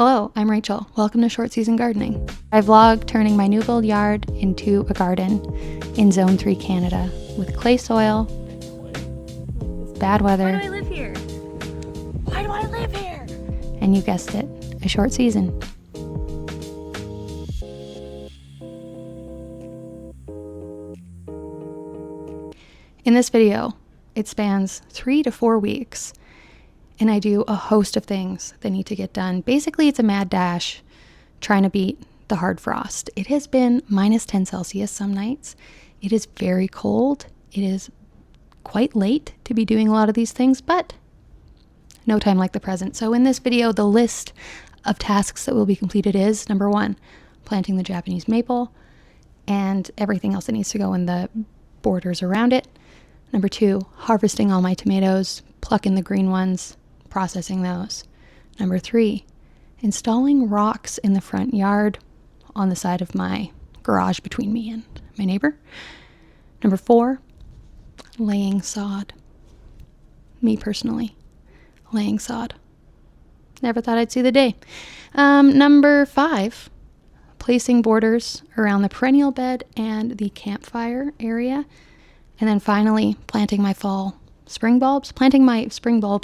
Hello, I'm Rachel. Welcome to Short Season Gardening. I vlog turning my new build yard into a garden in Zone 3 Canada with clay soil, bad weather. Why do I live here? Why do I live here? And you guessed it, a short season. In this video, it spans 3 to 4 weeks, and I do a host of things that need to get done. Basically, it's a mad dash trying to beat the hard frost. It has been minus 10 Celsius some nights. It is very cold. It is quite late to be doing a lot of these things, but no time like the present. So in this video, the list of tasks that will be completed is, number 1, planting the Japanese maple and everything else that needs to go in the borders around it. Number 2, harvesting all my tomatoes, plucking the green ones, processing those. Number 3, installing rocks in the front yard on the side of my garage between me and my neighbor. Number 4, laying sod. Me personally, laying sod. Never thought I'd see the day. Number 5, placing borders around the perennial bed and the campfire area. And then finally, planting my spring bulbs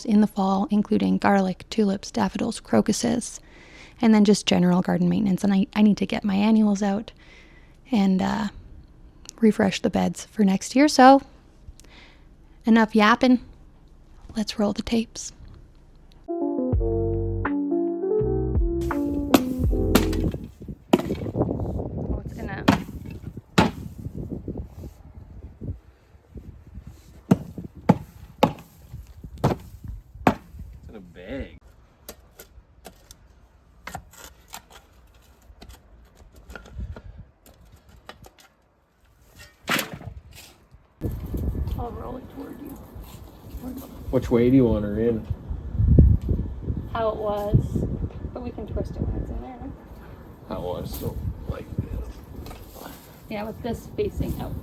in the fall, including garlic, tulips, daffodils, crocuses, and then just general garden maintenance. And I need to get my annuals out and refresh the beds for next year. So enough yapping. Let's roll the tapes. Oh, it's in a... bag. I'll roll it toward you. Which way do you want her in? How it was, but we can twist it when it's in there. No? How it was, so like this. Yeah, with this facing out.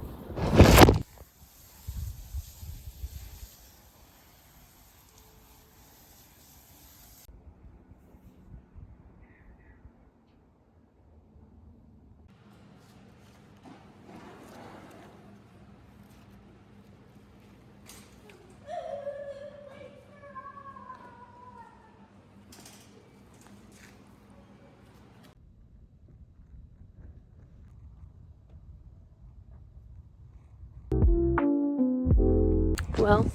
Well,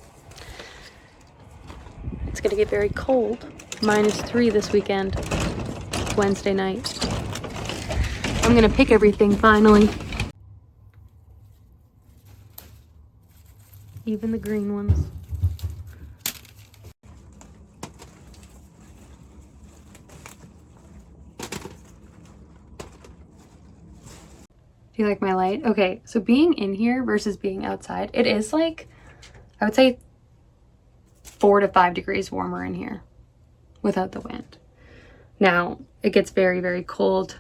it's gonna get very cold. -3 this weekend, Wednesday night. I'm gonna pick everything finally. Even the green ones. Do you like my light? Okay, so being in here versus being outside, it is like, I would say 4 to 5 degrees warmer in here without the wind. Now, it gets very, very cold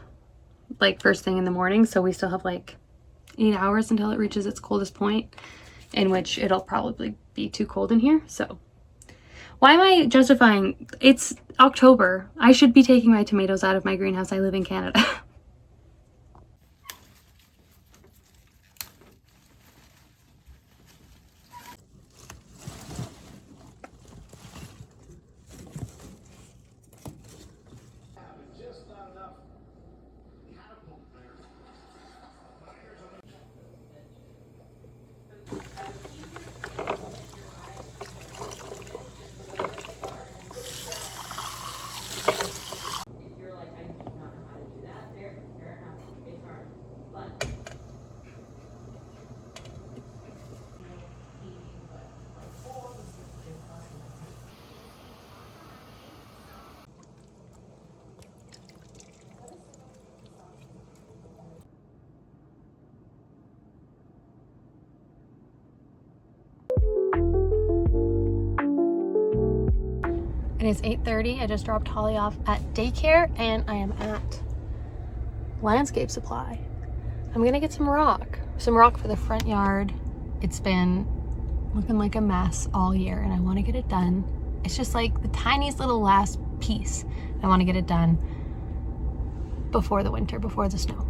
like first thing in the morning, so we still have like 8 hours until it reaches its coldest point, in which it'll probably be too cold in here. So why am I justifying? It's October. I should be taking my tomatoes out of my greenhouse. I live in Canada. It is 8:30. I just dropped Holly off at daycare and I am at Landscape Supply. I'm gonna get some rock for the front yard. It's been looking like a mess all year and I want to get it done. It's just like the tiniest little last piece I want to get it done before the winter, before the snow.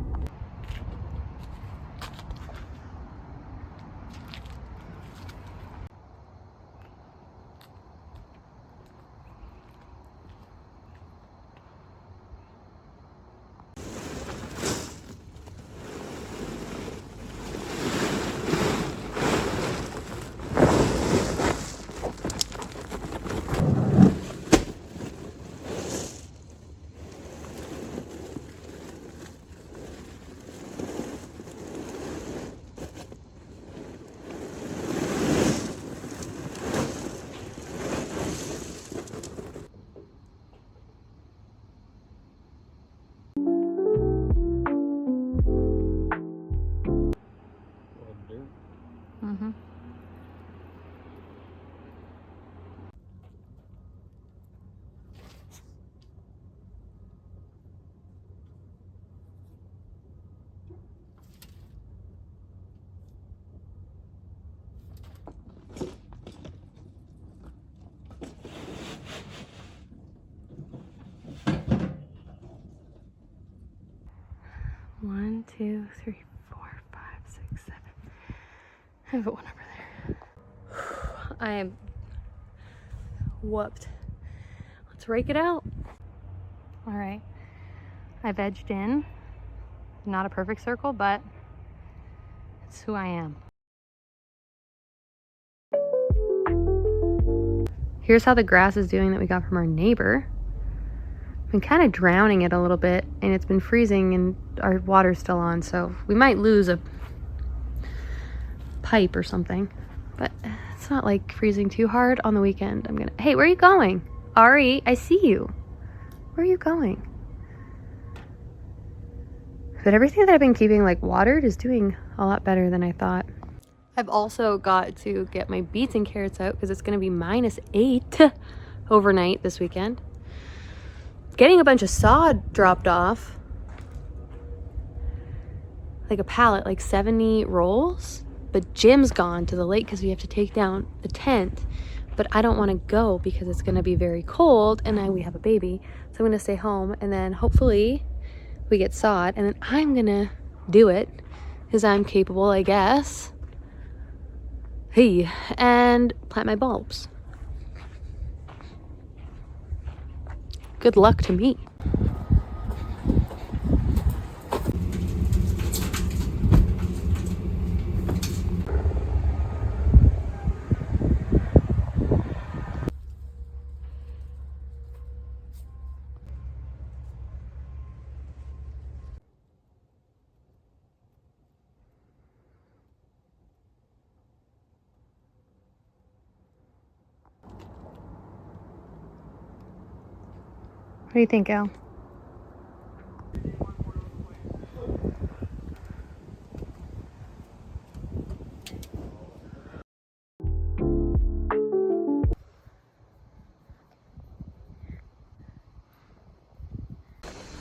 Mm-hmm. One, two, three, 4, 5, 6, 7. I have one over there. I am whooped. Let's rake it out. All right, I've edged in. Not a perfect circle, but it's who I am. Here's how the grass is doing that we got from our neighbor. I've been kind of drowning it a little bit, and it's been freezing and our water's still on, so we might lose a pipe or something, but it's not like freezing too hard. On the weekend I'm gonna, hey, where are you going? Ari, I see you. Where are you going? But everything that I've been keeping like watered is doing a lot better than I thought. I've also got to get my beets and carrots out because it's going to be -8 overnight this weekend. Getting a bunch of sod dropped off. Like a pallet, like 70 rolls. But Jim's gone to the lake because we have to take down the tent. But I don't want to go because it's going to be very cold and we have a baby. So I'm going to stay home and then hopefully we get sod and then I'm going to do it because I'm capable, I guess. Hey, and plant my bulbs. Good luck to me. What do you think, Al?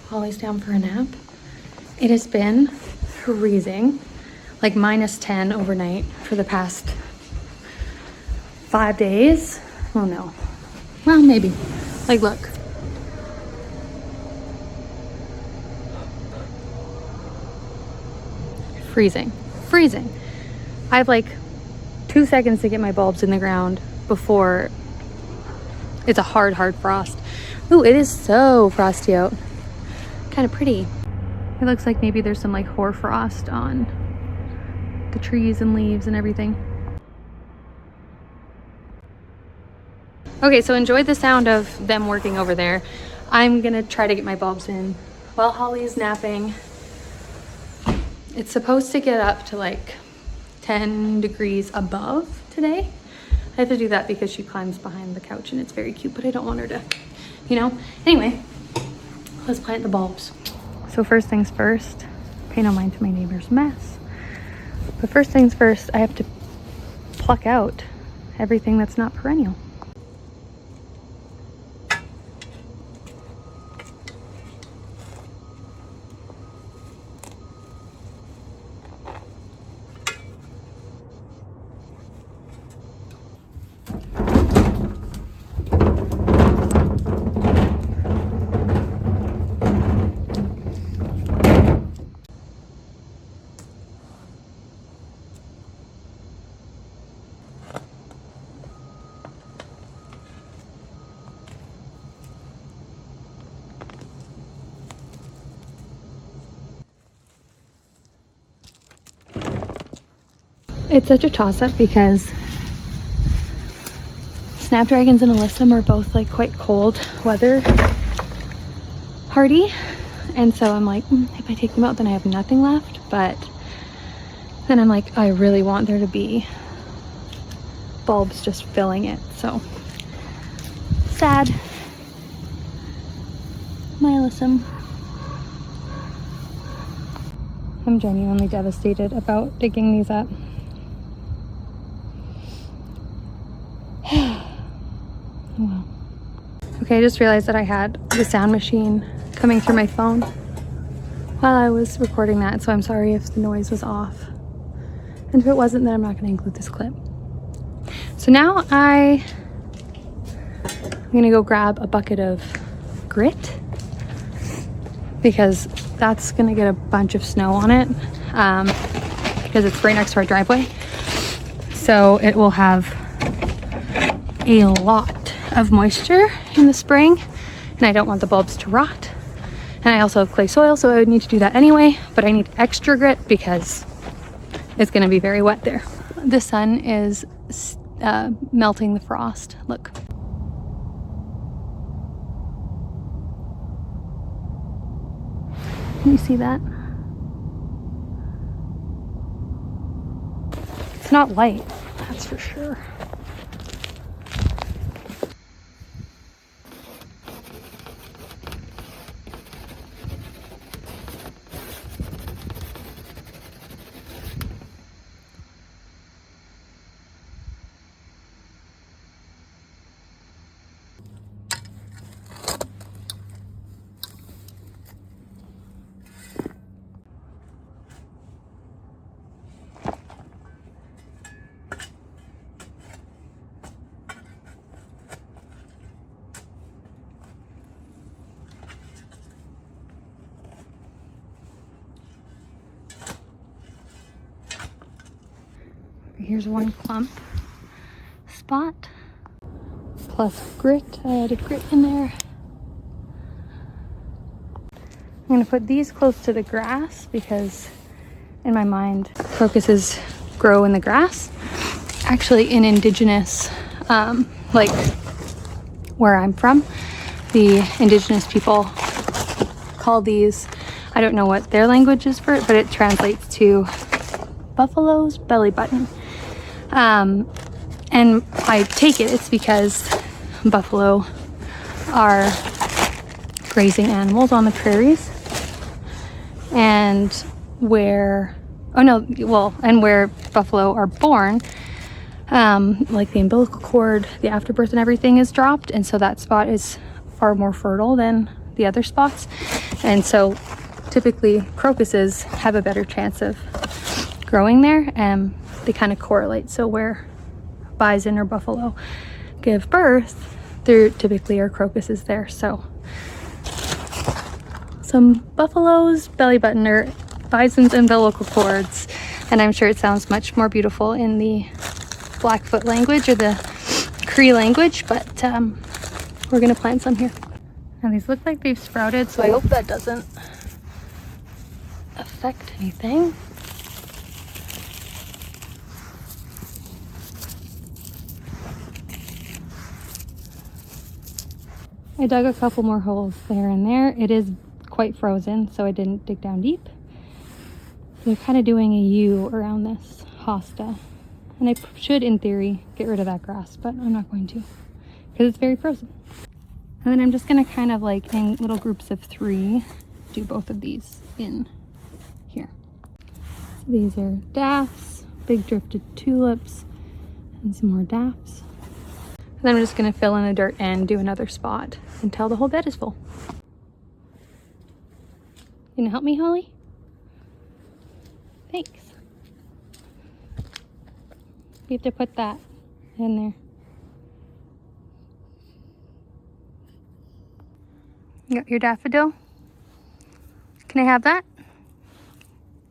Holly's down for a nap. It has been freezing, like -10 overnight for the past 5 days. Well, no. Well, maybe. Like, look. Freezing. I have like 2 seconds to get my bulbs in the ground before it's a hard frost. Ooh, it is so frosty out. Kind of pretty. It looks like maybe there's some like hoarfrost on the trees and leaves and everything. Okay, so enjoy the sound of them working over there. I'm gonna try to get my bulbs in while Holly's napping. It's supposed to get up to like 10 degrees above today. I have to do that because she climbs behind the couch and it's very cute, but I don't want her to, you know? Anyway, let's plant the bulbs. So first things first, pay no mind to my neighbor's mess. But first things first, I have to pluck out everything that's not perennial. It's such a toss-up because snapdragons and alyssum are both like quite cold weather hardy, and so I'm like, if I take them out then I have nothing left. But then I'm like, I really want there to be bulbs just filling it, so sad. My alyssum. I'm genuinely devastated about digging these up. Oh well. Okay, I just realized that I had the sound machine coming through my phone while I was recording that, so I'm sorry if the noise was off. And if it wasn't, then I'm not going to include this clip. So now I'm going to go grab a bucket of grit because that's going to get a bunch of snow on it because it's right next to our driveway. So it will have a lot of moisture in the spring, and I don't want the bulbs to rot. And I also have clay soil, so I would need to do that anyway, but I need extra grit because it's going to be very wet there. The sun is melting the frost. Look. Can you see that? It's not light, that's for sure. Here's one clump spot plus grit. I added grit in there. I'm going to put these close to the grass because in my mind crocuses grow in the grass. Actually, in indigenous, like where I'm from, the indigenous people call these, I don't know what their language is for it, but it translates to buffalo's belly button. And I take it's because buffalo are grazing animals on the prairies, and where buffalo are born, like the umbilical cord, the afterbirth and everything is dropped, and so that spot is far more fertile than the other spots, and so typically crocuses have a better chance of growing there, and they kind of correlate. So where bison or buffalo give birth, there typically are crocuses there. So some buffaloes belly button or bison's umbilical cords, and I'm sure it sounds much more beautiful in the Blackfoot language or the Cree language, but we're gonna plant some here. And these look like they've sprouted, so I hope that doesn't affect anything. I dug a couple more holes there and there. It is quite frozen, so I didn't dig down deep. They're kind of doing a U around this hosta. And I should, in theory, get rid of that grass, but I'm not going to because it's very frozen. And then I'm just going to kind of like in little groups of 3 do both of these in here. So these are daffs, big drifted tulips, and some more daffs. And then I'm just going to fill in the dirt and do another spot until the whole bed is full. You gonna help me, Holly? Thanks. You have to put that in there. You got your daffodil? Can I have that?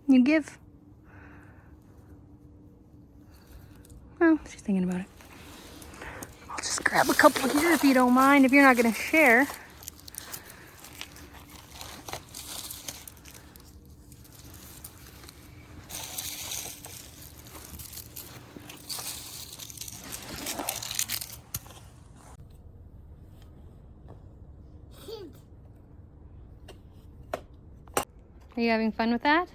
You give? Oh, she's thinking about it. I'll just grab a couple here if you don't mind, if you're not gonna share. Are you having fun with that?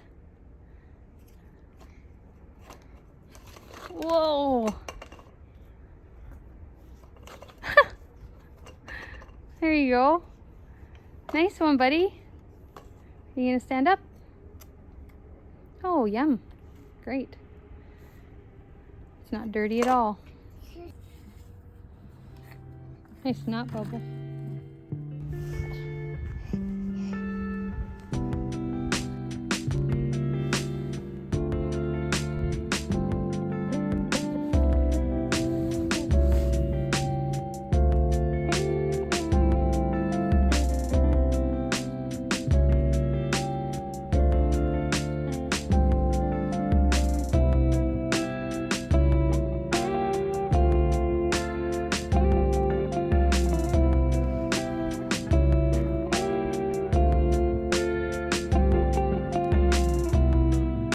Whoa! There you go. Nice one, buddy. Are you gonna stand up? Oh, yum. Great. It's not dirty at all. Nice snot bubble.